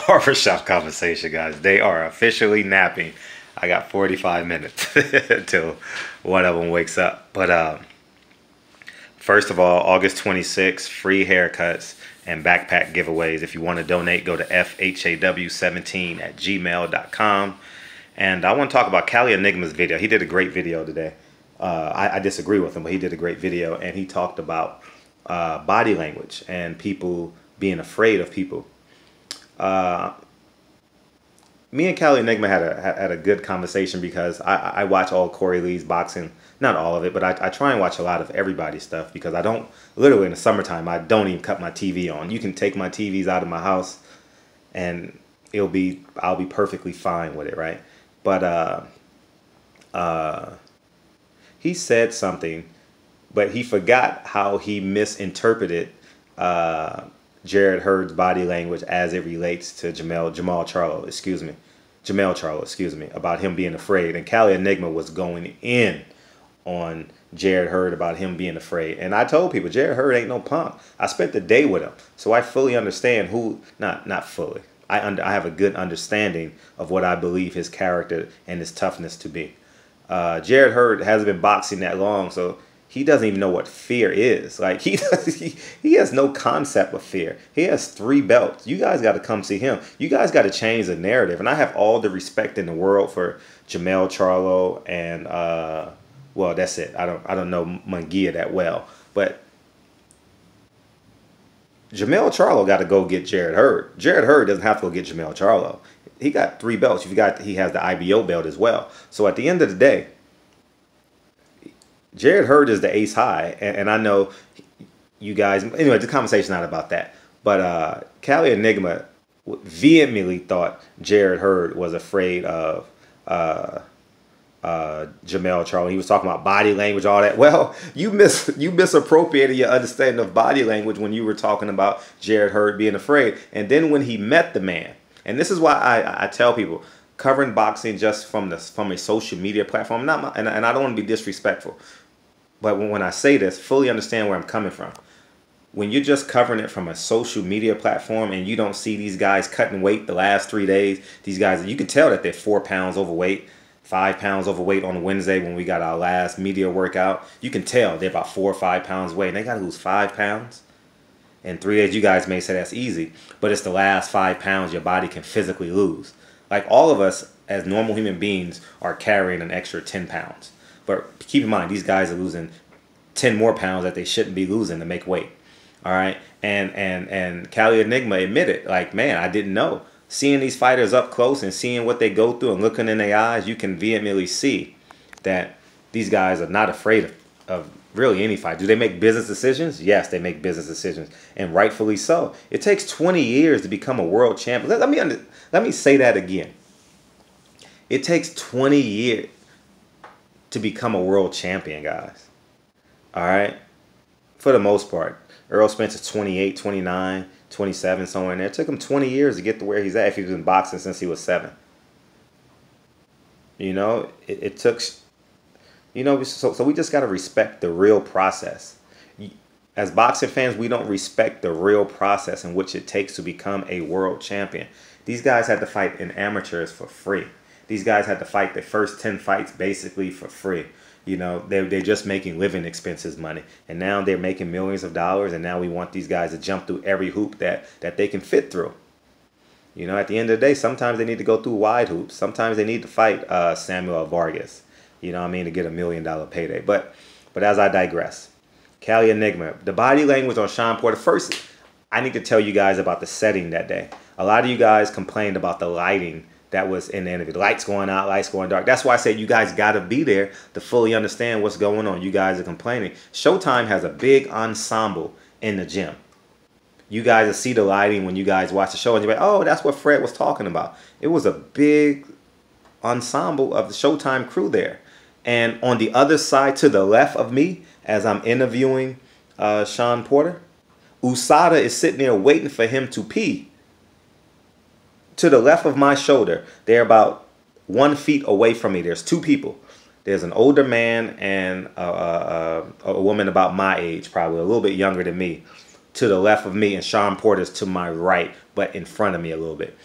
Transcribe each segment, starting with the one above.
Barbershop conversation, guys. They are officially napping. I got 45 minutes until one of them wakes up. But first of all, August 26th, free haircuts and backpack giveaways. If you want to donate, go to fhaw17@gmail.com. And I want to talk about Cali Enigma's video. He did a great video today. I disagree with him, but he did a great video. And he talked about body language and people being afraid of people. Me and Cali Enigma had a good conversation because I watch all Corey Lee's boxing. Not all of it, but I try and watch a lot of everybody's stuff because I don't, literally in the summertime, I don't even cut my TV on. You can take my TVs out of my house and I'll be perfectly fine with it, right? But he said something, but he forgot how he misinterpreted Jarrett Hurd's body language as it relates to Jamel Charlo, excuse me, about him being afraid. And Cali Enigma was going in on Jarrett Hurd about him being afraid. And I told people, Jarrett Hurd ain't no punk. I spent the day with him, so I fully understand who, not fully. I have a good understanding of what I believe his character and his toughness to be. Jarrett Hurd hasn't been boxing that long, so he doesn't even know what fear is. Like he has no concept of fear. He has 3 belts. You guys got to come see him. You guys got to change the narrative. And I have all the respect in the world for Jamel Charlo and well, that's it. I don't know Munguia that well, but Jamel Charlo got to go get Jarrett Hurd. Jarrett Hurd doesn't have to go get Jamel Charlo. He got 3 belts. He has the IBO belt as well. So at the end of the day, Jarrett Hurd is the ace high, and I know you guys. Anyway, the conversation's not about that. But Cali Enigma vehemently thought Jarrett Hurd was afraid of Jamel Charlo. He was talking about body language, all that. Well, you misappropriated your understanding of body language when you were talking about Jarrett Hurd being afraid. And then when he met the man, and this is why I tell people, covering boxing just from a social media platform, and I don't want to be disrespectful, but when I say this, fully understand where I'm coming from. When you're just covering it from a social media platform and you don't see these guys cutting weight the last 3 days, these guys, you can tell that they're 4 pounds overweight, 5 pounds overweight on Wednesday when we got our last media workout. You can tell they're about 4 or 5 pounds weight, and they got to lose 5 pounds. In 3 days, you guys may say that's easy, but it's the last 5 pounds your body can physically lose. Like all of us as normal human beings are carrying an extra 10 pounds. But keep in mind, these guys are losing 10 more pounds that they shouldn't be losing to make weight. All right. And Cali Enigma admitted, like, man, I didn't know. Seeing these fighters up close and seeing what they go through and looking in their eyes, you can vehemently see that these guys are not afraid of really any fight. Do they make business decisions? Yes, they make business decisions, and rightfully so. It takes 20 years to become a world champion. Let me say that again. It takes 20 years to become a world champion, guys. All right? For the most part. Errol Spence is 28, 29, 27, somewhere in there. It took him 20 years to get to where he's at if he's been boxing since he was 7. You know, it took... You know, so we just got to respect the real process. As boxing fans, we don't respect the real process in which it takes to become a world champion. These guys had to fight in amateurs for free. These guys had to fight their first 10 fights basically for free. You know, they're just making living expenses money. And now they're making millions of dollars, and now we want these guys to jump through every hoop that they can fit through. You know, at the end of the day, sometimes they need to go through wide hoops. Sometimes they need to fight Samuel Vargas. You know what I mean, to get a $1 million payday. But as I digress, Cali Enigma, the body language on Shawn Porter. First, I need to tell you guys about the setting that day. A lot of you guys complained about the lighting that was in the interview. The lights going out, lights going dark. That's why I said you guys got to be there to fully understand what's going on. You guys are complaining. Showtime has a big ensemble in the gym. You guys will see the lighting when you guys watch the show, and you're like, oh, that's what Fred was talking about. It was a big ensemble of the Showtime crew there. And on the other side, to the left of me, as I'm interviewing Shawn Porter, USADA is sitting there waiting for him to pee. To the left of my shoulder, they're about 1 feet away from me. There's 2 people. There's an older man and a woman about my age, probably a little bit younger than me, to the left of me, and Shawn Porter's to my right, but in front of me a little bit.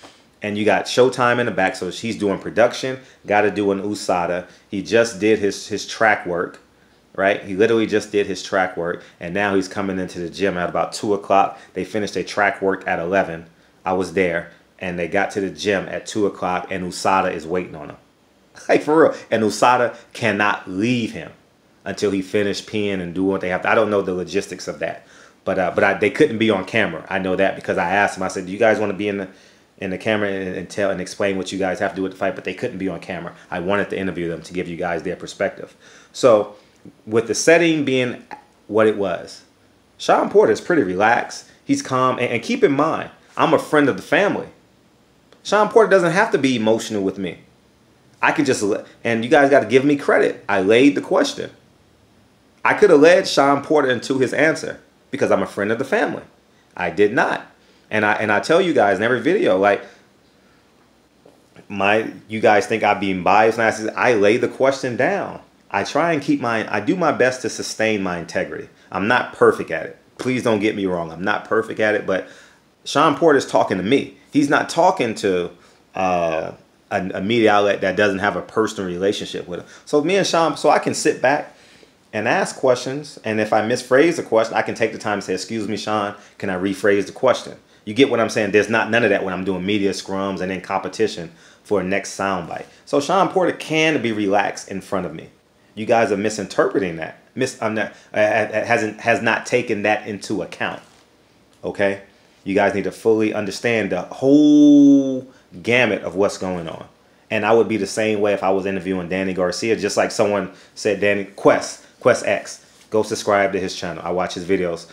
And you got Showtime in the back, so he's doing production, got to do an USADA. He just did his track work, right? He literally just did his track work, and now he's coming into the gym at about 2 o'clock. They finished their track work at 11. I was there, and they got to the gym at 2 o'clock, and USADA is waiting on him. Like, for real. And USADA cannot leave him until he finished peeing and doing what they have to. I don't know the logistics of that, but they couldn't be on camera. I know that because I asked him. I said, "Do you guys want to be in the camera and tell and explain what you guys have to do with the fight?" But they couldn't be on camera. I wanted to interview them to give you guys their perspective. So with the setting being what it was, Shawn Porter is pretty relaxed. He's calm, and keep in mind, I'm a friend of the family. Shawn Porter doesn't have to be emotional with me. I can just, and you guys got to give me credit. I laid the question. I could have led Shawn Porter into his answer because I'm a friend of the family. I did not. And I tell you guys in every video, like, you guys think I'm being biased, and I lay the question down. I try and I do my best to sustain my integrity. I'm not perfect at it. Please don't get me wrong. I'm not perfect at it, but Shawn Porter's talking to me. He's not talking to a media outlet that doesn't have a personal relationship with him. So me and Shawn, so I can sit back and ask questions, and if I misphrase the question, I can take the time to say, "Excuse me, Shawn, can I rephrase the question?" You get what I'm saying? There's none of that when I'm doing media scrums and in competition for a next soundbite. So Shawn Porter can be relaxed in front of me. You guys are misinterpreting that. Has not taken that into account. Okay? You guys need to fully understand the whole gamut of what's going on. And I would be the same way if I was interviewing Danny Garcia, just like someone said, Quest X, go subscribe to his channel. I watch his videos.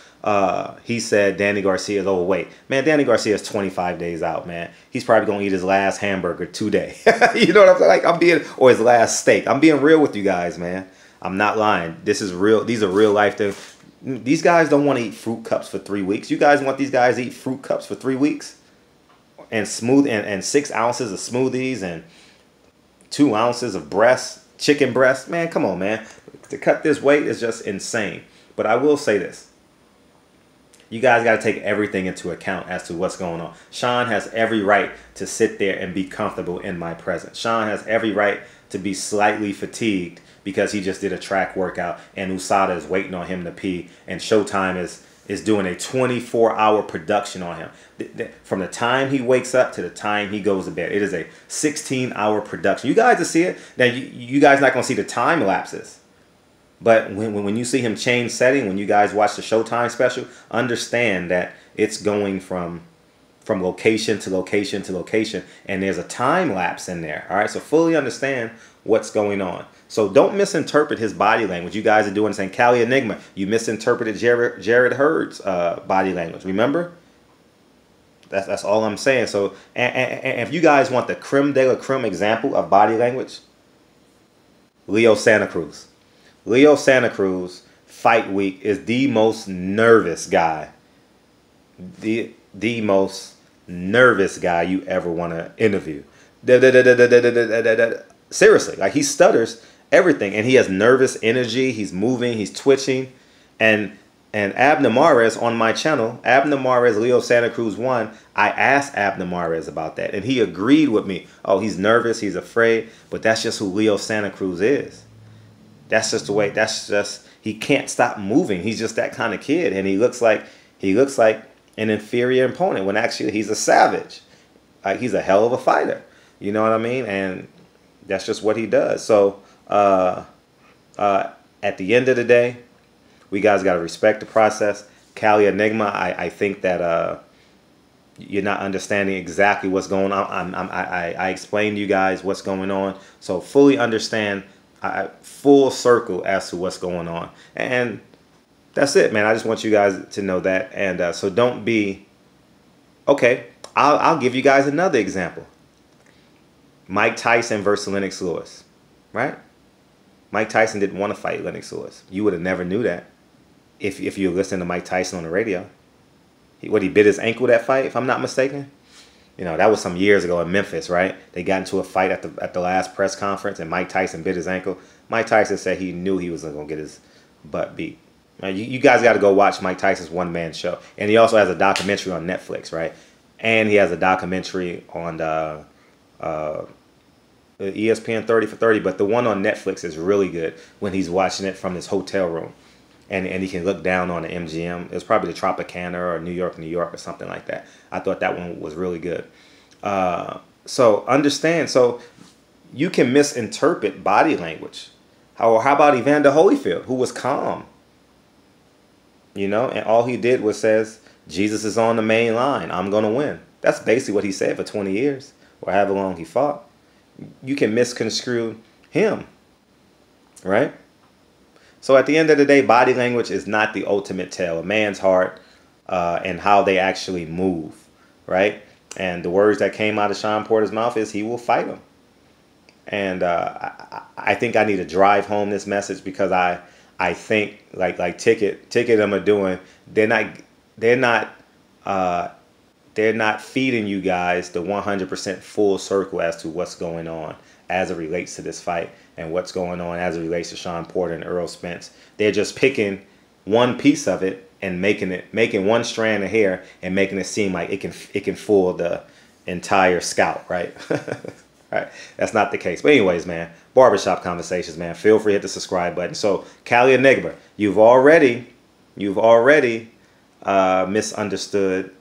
He said Danny Garcia is overweight. Man, Danny Garcia is 25 days out, man. He's probably going to eat his last hamburger today. You know what I'm saying? Like, or his last steak. I'm being real with you guys, man. I'm not lying. This is real. These are real life things. These guys don't want to eat fruit cups for 3 weeks. You guys want these guys to eat fruit cups for 3 weeks? And 6 ounces of smoothies and 2 ounces of chicken breast. Man, come on, man. To cut this weight is just insane. But I will say this. You guys got to take everything into account as to what's going on. Shawn has every right to sit there and be comfortable in my presence. Shawn has every right to be slightly fatigued because he just did a track workout and USADA is waiting on him to pee, and Showtime is doing a 24-hour production on him. From the time he wakes up to the time he goes to bed. It is a 16-hour production. You guys will see it. Now, you guys not going to see the time lapses. But when you see him change setting, when you guys watch the Showtime special, understand that it's going from location to location to location, and there's a time lapse in there. All right, so fully understand what's going on. So don't misinterpret his body language. You guys are doing saying Cali Enigma. You misinterpreted Jared Hurd's body language. Remember? That's all I'm saying. So and if you guys want the creme de la creme example of body language, Leo Santa Cruz. Leo Santa Cruz, fight week, is the most nervous guy. The most nervous guy you ever want to interview. Seriously, like, he stutters everything, and he has nervous energy. He's moving, he's twitching, and Abner Mares on my channel, Abner Mares, Leo Santa Cruz 1, I asked Abner Mares about that, and he agreed with me. Oh, he's nervous, he's afraid, but that's just who Leo Santa Cruz is. That's just the way. He can't stop moving. He's just that kind of kid, and he looks like an inferior opponent when actually he's a savage. Like, he's a hell of a fighter. You know what I mean? And that's just what he does. So at the end of the day, we guys got to respect the process. Cali Enigma, I think that you're not understanding exactly what's going on. I explained to you guys what's going on, so fully understand. Full circle as to what's going on, and that's it, man. I just want you guys to know that, and so don't be okay. I'll give you guys another example. Mike Tyson versus Lennox Lewis, right? Mike Tyson didn't want to fight Lennox Lewis. You would have never knew that if you were listening to Mike Tyson on the radio. He bit his ankle that fight, if I'm not mistaken. You know, that was some years ago in Memphis, right? They got into a fight at the last press conference, and Mike Tyson bit his ankle. Mike Tyson said he knew he was going to get his butt beat. Now, you guys got to go watch Mike Tyson's one-man show. And he also has a documentary on Netflix, right? And he has a documentary on the ESPN 30 for 30, but the one on Netflix is really good when he's watching it from his hotel room. And he can look down on the MGM. It's probably the Tropicana or New York or something like that. I thought that one was really good. So understand, so you can misinterpret body language. How about Evander Holyfield, who was calm? You know, and all he did was says, Jesus is on the main line. I'm going to win. That's basically what he said for 20 years or however long he fought. You can misconstrue him, right? So at the end of the day, body language is not the ultimate tell. A man's heart and how they actually move, right? And the words that came out of Shawn Porter's mouth is he will fight him. And I think I need to drive home this message because I think like Ticket them are doing, they're not feeding you guys the 100% full circle as to what's going on as it relates to this fight and what's going on as it relates to Shawn Porter and Errol Spence. They're just picking one piece of it and making one strand of hair and making it seem like it can fool the entire scalp, right? Right. That's not the case. But anyways, man, barbershop conversations, man. Feel free to hit the subscribe button. So, Cali Enigma, you've already misunderstood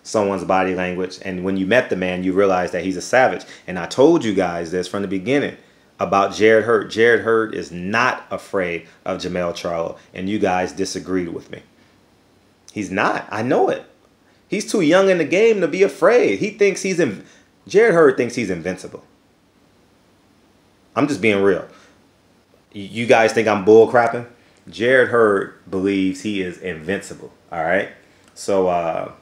someone's body language, and when you met the man, you realize that he's a savage. And I told you guys this from the beginning about Jarrett Hurd. Jarrett Hurd is not afraid of Jermell Charlo, and you guys disagreed with me. He's not. I know it. He's too young in the game to be afraid. He thinks Jarrett Hurd thinks he's invincible. I'm just being real. You guys think I'm bull crapping? Jarrett Hurd believes he is invincible. All right. So I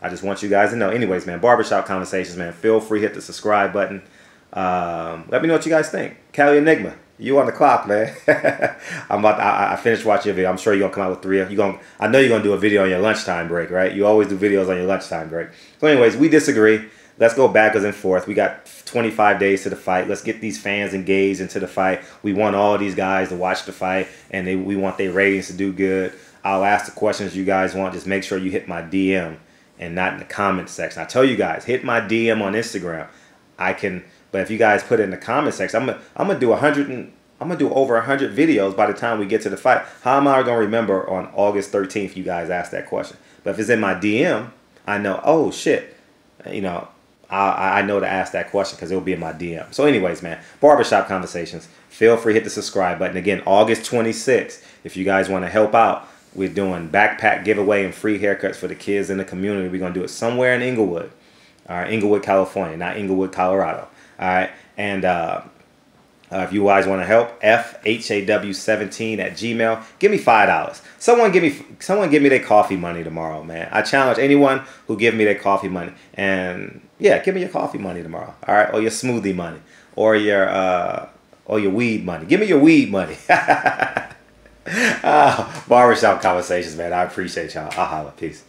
just want you guys to know. Anyways, man, barbershop conversations, man. Feel free to hit the subscribe button. Let me know what you guys think. Cali Enigma, you on the clock, man. I finished watching your video. I'm sure you're gonna come out with 3 of you. I know you're gonna do a video on your lunchtime break, right? You always do videos on your lunchtime break. So, anyways, we disagree. Let's go backwards and forth. We got 25 days to the fight. Let's get these fans engaged into the fight. We want all these guys to watch the fight, and we want their ratings to do good. I'll ask the questions you guys want. Just make sure you hit my DM and not in the comment section. I tell you guys, hit my DM on Instagram. But if you guys put it in the comment section, I'm gonna do over 100 videos by the time we get to the fight. How am I gonna remember on August 13th? You guys asked that question. But if it's in my DM, I know. Oh shit, you know. I know to ask that question because it will be in my DM. So anyways, man, barbershop conversations. Feel free to hit the subscribe button. Again, August 26th, if you guys want to help out, we're doing backpack giveaway and free haircuts for the kids in the community. We're going to do it somewhere in Inglewood. All right, Inglewood, California, not Inglewood, Colorado. All right, and if you guys want to help, FHAW17@gmail. Give me $5. Someone give me their coffee money tomorrow, man. I challenge anyone who give me their coffee money. And yeah, give me your coffee money tomorrow. All right, or your smoothie money, or your weed money. Give me your weed money. Barbershop conversations, man. I appreciate y'all. I'll holla. Peace.